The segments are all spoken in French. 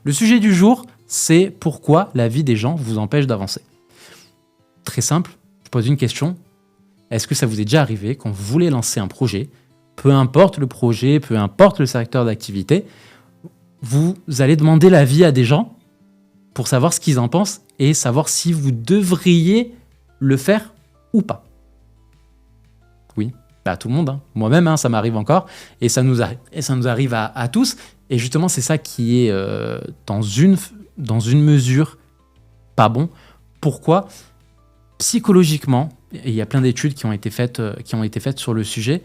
Le sujet du jour, c'est pourquoi la vie des gens vous empêche d'avancer. Très simple, je pose une question. Est-ce que ça vous est déjà arrivé quand vous voulez lancer un projet, peu importe le projet, peu importe le secteur d'activité, vous allez demander l'avis à des gens pour savoir ce qu'ils en pensent et savoir si vous devriez le faire ou pas. Oui, tout le monde, hein. Moi-même, ça m'arrive encore et ça nous arrive à tous. Et justement, c'est ça qui est dans une mesure pas bon. Pourquoi ? Psychologiquement, et il y a plein d'études qui ont été faites sur le sujet,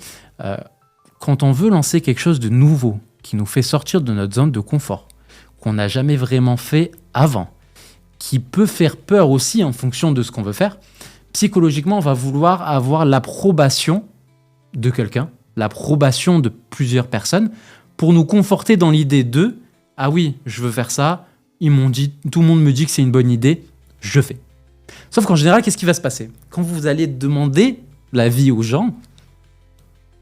quand on veut lancer quelque chose de nouveau, qui nous fait sortir de notre zone de confort, qu'on n'a jamais vraiment fait avant, qui peut faire peur aussi en fonction de ce qu'on veut faire, psychologiquement, on va vouloir avoir l'approbation de quelqu'un, l'approbation de plusieurs personnes, pour nous conforter dans l'idée de « Ah oui, je veux faire ça, ils m'ont dit, tout le monde me dit que c'est une bonne idée, je fais ». Sauf qu'en général, qu'est-ce qui va se passer ? Quand vous allez demander l'avis aux gens,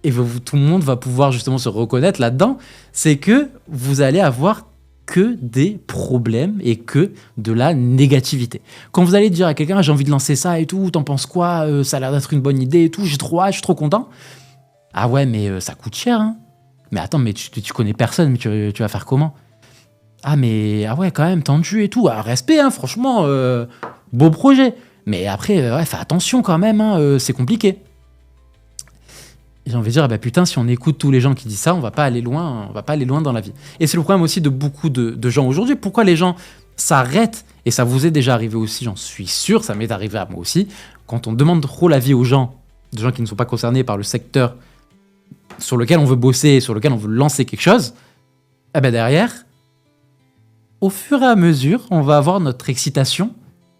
et tout le monde va pouvoir justement se reconnaître là-dedans, c'est que vous allez avoir que des problèmes et que de la négativité. Quand vous allez dire à quelqu'un « j'ai envie de lancer ça et tout, t'en penses quoi ? Ça a l'air d'être une bonne idée et tout, j'ai trop hâte, je suis trop content. » « Ah ouais, mais ça coûte cher, hein. Mais attends, mais tu connais personne, mais tu vas faire comment ? Ah mais, ah ouais, quand même, tendu et tout. Ah, respect, hein, franchement, beau projet. Mais après, fais attention quand même, hein, c'est compliqué. » Et j'ai envie de dire, putain, si on écoute tous les gens qui disent ça, on va pas aller loin dans la vie. Et c'est le problème aussi de beaucoup de gens aujourd'hui. Pourquoi les gens s'arrêtent ? Et ça vous est déjà arrivé aussi, j'en suis sûr, ça m'est arrivé à moi aussi. Quand on demande trop l'avis aux gens, des gens qui ne sont pas concernés par le secteur sur lequel on veut bosser, sur lequel on veut lancer quelque chose, derrière, au fur et à mesure, on va avoir notre excitation,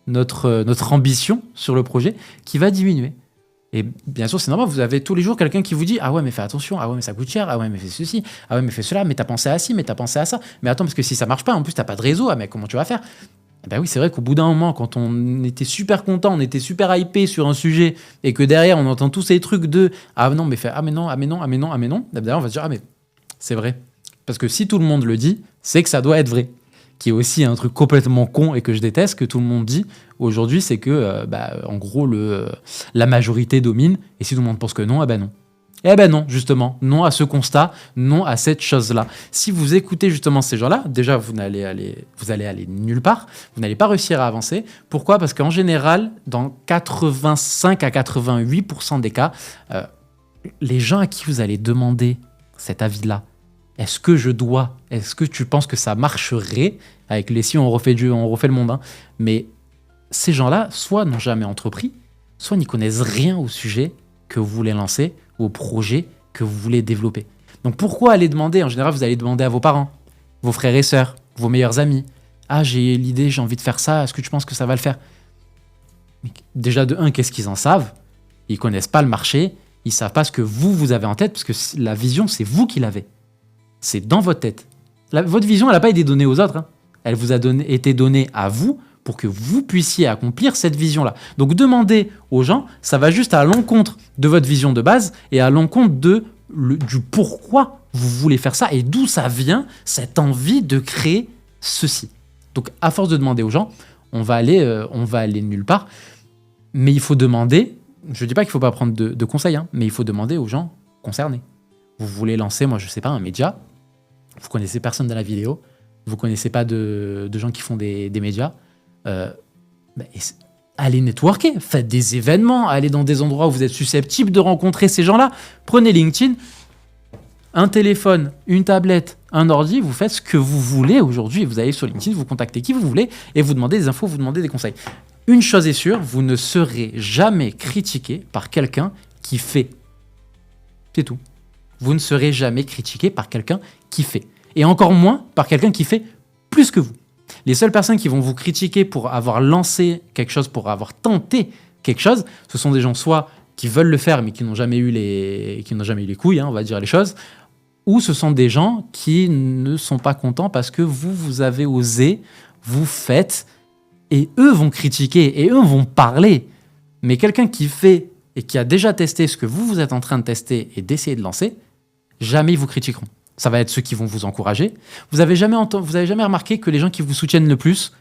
notre ambition sur le projet qui va diminuer. Et bien sûr, c'est normal, vous avez tous les jours quelqu'un qui vous dit « Ah ouais, mais fais attention, ah ouais, mais ça coûte cher, ah ouais, mais fais ceci, ah ouais, mais fais cela, mais t'as pensé à ci, mais t'as pensé à ça, mais attends, parce que si ça marche pas, en plus t'as pas de réseau, ah mais comment tu vas faire ?» Oui, c'est vrai qu'au bout d'un moment, quand on était super content, on était super hypé sur un sujet et que derrière, on entend tous ces trucs de « Ah non, mais fais, ah mais non, ah mais non, ah mais non, ah mais non », derrière, on va se dire « Ah mais c'est vrai. » Parce que si tout le monde le dit, c'est que ça doit être vrai. Qui est aussi un truc complètement con et que je déteste, que tout le monde dit aujourd'hui, c'est que, en gros, la majorité domine, et si tout le monde pense que non, non. Non, justement, non à ce constat, non à cette chose-là. Si vous écoutez justement ces gens-là, déjà, vous allez aller nulle part, vous n'allez pas réussir à avancer. Pourquoi ? Parce qu'en général, dans 85 à 88% des cas, les gens à qui vous allez demander cet avis-là, est-ce que tu penses que ça marcherait avec les si on refait le monde, hein, mais ces gens-là, soit n'ont jamais entrepris, soit n'y connaissent rien au sujet que vous voulez lancer, au projet que vous voulez développer. Donc pourquoi aller demander ? En général, vous allez demander à vos parents, vos frères et sœurs, vos meilleurs amis. Ah, j'ai l'idée, j'ai envie de faire ça, est-ce que tu penses que ça va le faire ? Mais déjà, de un, qu'est-ce qu'ils en savent ? Ils connaissent pas le marché, ils savent pas ce que vous avez en tête, parce que la vision, c'est vous qui l'avez. C'est dans votre tête. Votre vision, elle n'a pas été donnée aux autres, hein. Elle vous a été donnée à vous pour que vous puissiez accomplir cette vision-là. Donc demander aux gens, ça va juste à l'encontre de votre vision de base et à l'encontre du pourquoi vous voulez faire ça et d'où ça vient cette envie de créer ceci. Donc à force de demander aux gens, on va aller nulle part. Mais il faut demander, je ne dis pas qu'il ne faut pas prendre de conseils, hein, mais il faut demander aux gens concernés. Vous voulez lancer, moi je ne sais pas, un média, vous ne connaissez personne dans la vidéo, vous ne connaissez pas de gens qui font des médias, allez networker, faites des événements, allez dans des endroits où vous êtes susceptible de rencontrer ces gens-là. Prenez LinkedIn, un téléphone, une tablette, un ordi, vous faites ce que vous voulez aujourd'hui. Vous allez sur LinkedIn, vous contactez qui vous voulez et vous demandez des infos, vous demandez des conseils. Une chose est sûre, vous ne serez jamais critiqué par quelqu'un qui fait. C'est tout. Vous ne serez jamais critiqué par quelqu'un qui fait. Et encore moins par quelqu'un qui fait plus que vous. Les seules personnes qui vont vous critiquer pour avoir lancé quelque chose, pour avoir tenté quelque chose, ce sont des gens soit qui veulent le faire mais qui n'ont jamais eu les couilles, hein, on va dire les choses, ou ce sont des gens qui ne sont pas contents parce que vous avez osé, vous faites, et eux vont critiquer, et eux vont parler. Mais quelqu'un qui fait et qui a déjà testé ce que vous êtes en train de tester et d'essayer de lancer, jamais ils vous critiqueront. ça va être ceux qui vont vous encourager. Vous avez jamais remarqué que les gens qui vous soutiennent le plus,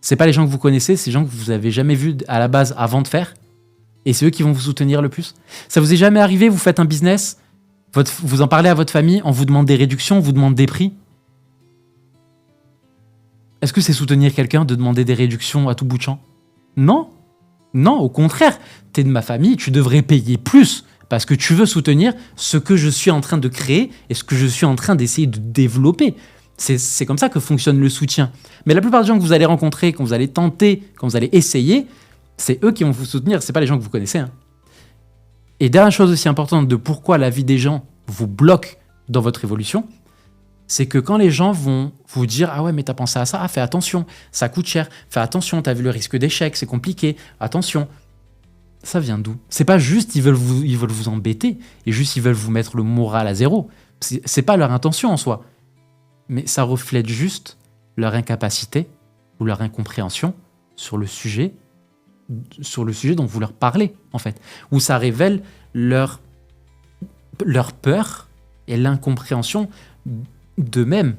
c'est pas les gens que vous connaissez, c'est les gens que vous avez jamais vus à la base avant de faire, et c'est eux qui vont vous soutenir le plus. Ça vous est jamais arrivé, vous faites un business, vous en parlez à votre famille, on vous demande des réductions, on vous demande des prix. Est-ce que c'est soutenir quelqu'un de demander des réductions à tout bout de champ? Non. Non, au contraire, t'es de ma famille, tu devrais payer plus parce que tu veux soutenir ce que je suis en train de créer et ce que je suis en train d'essayer de développer. C'est comme ça que fonctionne le soutien. Mais la plupart des gens que vous allez rencontrer, quand vous allez tenter, quand vous allez essayer, c'est eux qui vont vous soutenir, c'est pas les gens que vous connaissez. Et dernière chose aussi importante de pourquoi la vie des gens vous bloque dans votre évolution, c'est que quand les gens vont vous dire « Ah ouais, mais t'as pensé à ça, ah, fais attention, ça coûte cher, fais attention, t'as vu le risque d'échec, c'est compliqué, attention ». Ça vient d'où? C'est pas juste ils veulent vous embêter, et juste ils veulent vous mettre le moral à zéro. C'est pas leur intention en soi. Mais ça reflète juste leur incapacité ou leur incompréhension sur le sujet dont vous leur parlez, en fait. Ou ça révèle leur peur et l'incompréhension d'eux-mêmes.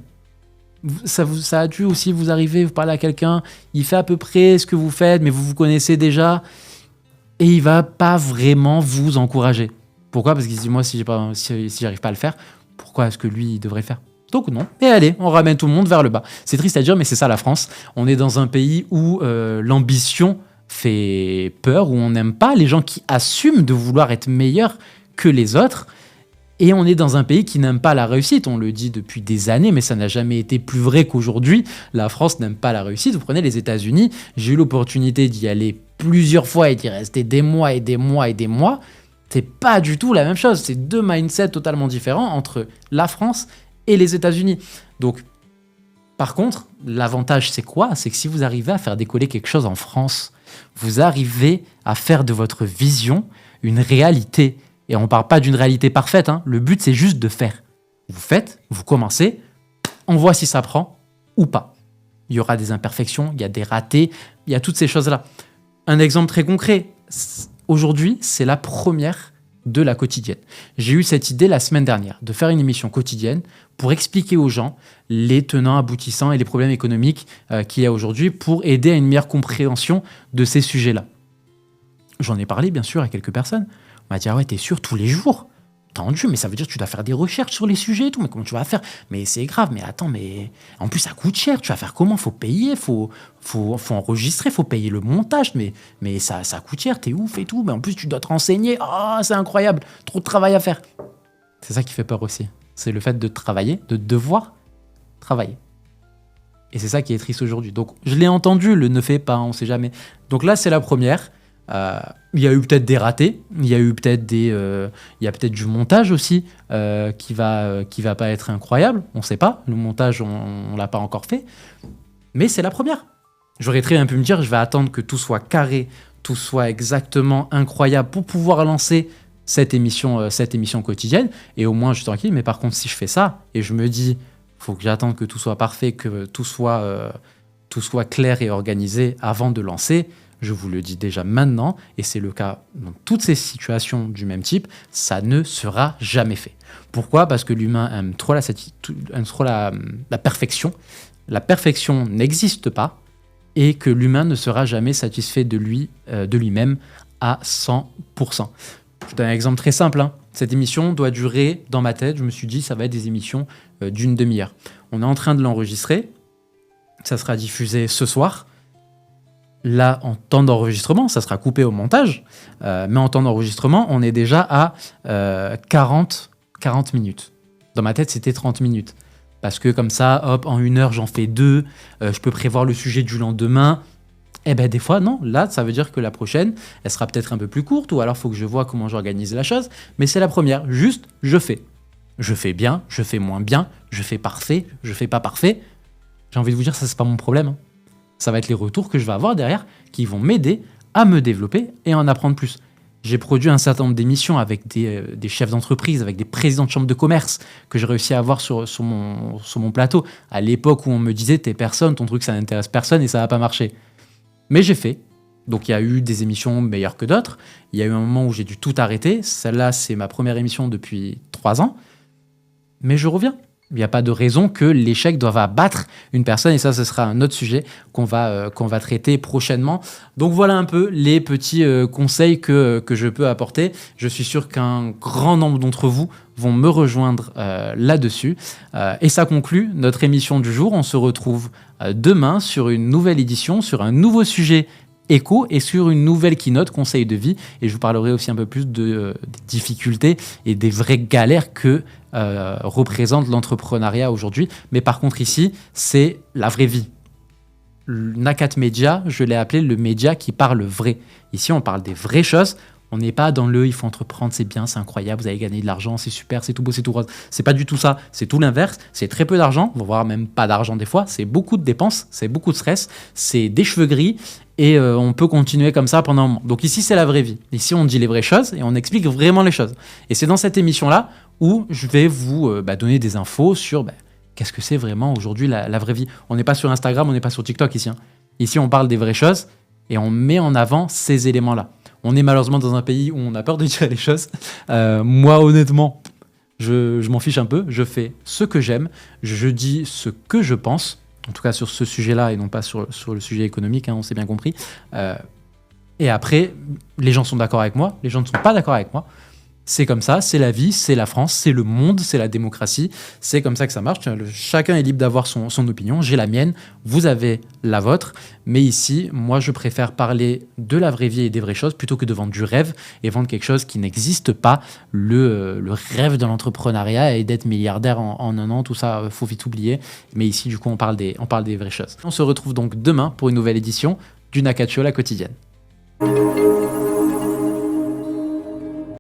Ça a dû aussi vous arriver, vous parlez à quelqu'un, il fait à peu près ce que vous faites, mais vous vous connaissez déjà, et il va pas vraiment vous encourager. Pourquoi? Parce qu'il se dit, moi, si j'arrive pas à le faire, pourquoi est-ce que lui, il devrait faire? Donc non. Et allez, on ramène tout le monde vers le bas. C'est triste à dire, mais c'est ça la France. On est dans un pays où l'ambition fait peur, où on n'aime pas les gens qui assument de vouloir être meilleurs que les autres. Et on est dans un pays qui n'aime pas la réussite. On le dit depuis des années, mais ça n'a jamais été plus vrai qu'aujourd'hui. La France n'aime pas la réussite. Vous prenez les États-Unis, j'ai eu l'opportunité d'y aller plusieurs fois et d'y rester des mois et des mois et des mois. C'est pas du tout la même chose. C'est deux mindsets totalement différents entre la France et les États-Unis. Donc, par contre, l'avantage, c'est quoi? C'est que si vous arrivez à faire décoller quelque chose en France, vous arrivez à faire de votre vision une réalité. Et on ne parle pas d'une réalité parfaite, Le but, c'est juste de faire. Vous faites, vous commencez, on voit si ça prend ou pas. Il y aura des imperfections, il y a des ratés, il y a toutes ces choses-là. Un exemple très concret. Aujourd'hui, c'est la première de la quotidienne. J'ai eu cette idée la semaine dernière, de faire une émission quotidienne pour expliquer aux gens les tenants, aboutissants et les problèmes économiques qu'il y a aujourd'hui pour aider à une meilleure compréhension de ces sujets-là. J'en ai parlé, bien sûr, à quelques personnes. On m'a dit, ah ouais, t'es sûr, tous les jours? Tendu, mais ça veut dire que tu dois faire des recherches sur les sujets et tout, mais comment tu vas faire? Mais c'est grave, mais attends, mais en plus ça coûte cher, tu vas faire comment? Faut payer, faut enregistrer, faut payer le montage, mais ça coûte cher, t'es ouf et tout, mais en plus tu dois te renseigner, c'est incroyable, trop de travail à faire. C'est ça qui fait peur aussi, c'est le fait de travailler, de devoir travailler. Et c'est ça qui est triste aujourd'hui. Donc je l'ai entendu, le ne fais pas, on sait jamais. Donc là c'est la première. Il y a eu peut-être des ratés, il y a peut-être du montage aussi qui va pas être incroyable, on sait pas, le montage on l'a pas encore fait, mais c'est la première. J'aurais très bien pu me dire, je vais attendre que tout soit carré, tout soit exactement incroyable pour pouvoir lancer cette émission quotidienne, et au moins je suis tranquille. Mais par contre, si je fais ça et je me dis, faut que j'attende que tout soit parfait, que tout soit clair et organisé avant de lancer. Je vous le dis déjà maintenant, et c'est le cas dans toutes ces situations du même type, ça ne sera jamais fait. Pourquoi? Parce que l'humain aime trop la perfection. La perfection n'existe pas, et que l'humain ne sera jamais satisfait de lui-même à 100%. Je donne un exemple très simple. Cette émission doit durer, dans ma tête, je me suis dit, ça va être des émissions d'une demi-heure. On est en train de l'enregistrer, ça sera diffusé ce soir. Là, en temps d'enregistrement, ça sera coupé au montage, mais en temps d'enregistrement, on est déjà à 40 minutes. Dans ma tête, c'était 30 minutes. Parce que comme ça, hop, en 1 heure, j'en fais 2, je peux prévoir le sujet du lendemain. Eh ben des fois, non. Là, ça veut dire que la prochaine, elle sera peut-être un peu plus courte, ou alors il faut que je vois comment j'organise la chose. Mais c'est la première. Juste, je fais. Je fais bien, je fais moins bien, je fais parfait, je fais pas parfait. J'ai envie de vous dire, ça, c'est pas mon problème. Ça va être les retours que je vais avoir derrière qui vont m'aider à me développer et à en apprendre plus. J'ai produit un certain nombre d'émissions avec des chefs d'entreprise, avec des présidents de chambres de commerce que j'ai réussi à avoir sur mon plateau. À l'époque où on me disait, t'es personne, ton truc ça n'intéresse personne et ça va pas marcher. Mais j'ai fait. Donc il y a eu des émissions meilleures que d'autres. Il y a eu un moment où j'ai dû tout arrêter. Celle-là, c'est ma première émission depuis 3 ans. Mais je reviens. Il n'y a pas de raison que l'échec doive abattre une personne, et ça, ce sera un autre sujet qu'on va traiter prochainement. Donc voilà un peu les petits conseils que je peux apporter. Je suis sûr qu'un grand nombre d'entre vous vont me rejoindre là-dessus. Et ça conclut notre émission du jour. On se retrouve demain sur une nouvelle édition, sur un nouveau sujet éco et sur une nouvelle keynote conseil de vie, et je vous parlerai aussi un peu plus des difficultés et des vraies galères que représente l'entrepreneuriat aujourd'hui. Mais par contre ici, c'est la vraie vie. Nakat Media, je l'ai appelé le média qui parle vrai. Ici, on parle des vraies choses. On n'est pas dans il faut entreprendre, c'est bien, c'est incroyable, vous allez gagner de l'argent, c'est super, c'est tout beau, c'est tout rose. C'est pas du tout ça, c'est tout l'inverse. C'est très peu d'argent, voire même pas d'argent des fois. C'est beaucoup de dépenses, c'est beaucoup de stress, c'est des cheveux gris, et on peut continuer comme ça pendant un moment. Donc ici, c'est la vraie vie. Ici, on dit les vraies choses et on explique vraiment les choses. Et c'est dans cette émission-là où je vais vous donner des infos sur qu'est-ce que c'est vraiment aujourd'hui la vraie vie. On n'est pas sur Instagram, on n'est pas sur TikTok ici. Ici, on parle des vraies choses et on met en avant ces éléments-là. On est malheureusement dans un pays où on a peur de dire les choses. Moi, honnêtement, je m'en fiche un peu. Je fais ce que j'aime. Je dis ce que je pense. En tout cas, sur ce sujet-là et non pas sur le sujet économique, on s'est bien compris. Et après, les gens sont d'accord avec moi. Les gens ne sont pas d'accord avec moi. C'est comme ça, c'est la vie, c'est la France, c'est le monde, c'est la démocratie. C'est comme ça que ça marche. Chacun est libre d'avoir son opinion. J'ai la mienne, vous avez la vôtre. Mais ici, moi, je préfère parler de la vraie vie et des vraies choses plutôt que de vendre du rêve et vendre quelque chose qui n'existe pas. Le rêve de l'entrepreneuriat et d'être milliardaire en un an, tout ça, faut vite oublier. Mais ici, du coup, on parle des vraies choses. On se retrouve donc demain pour une nouvelle édition du Nakat Show, la quotidienne.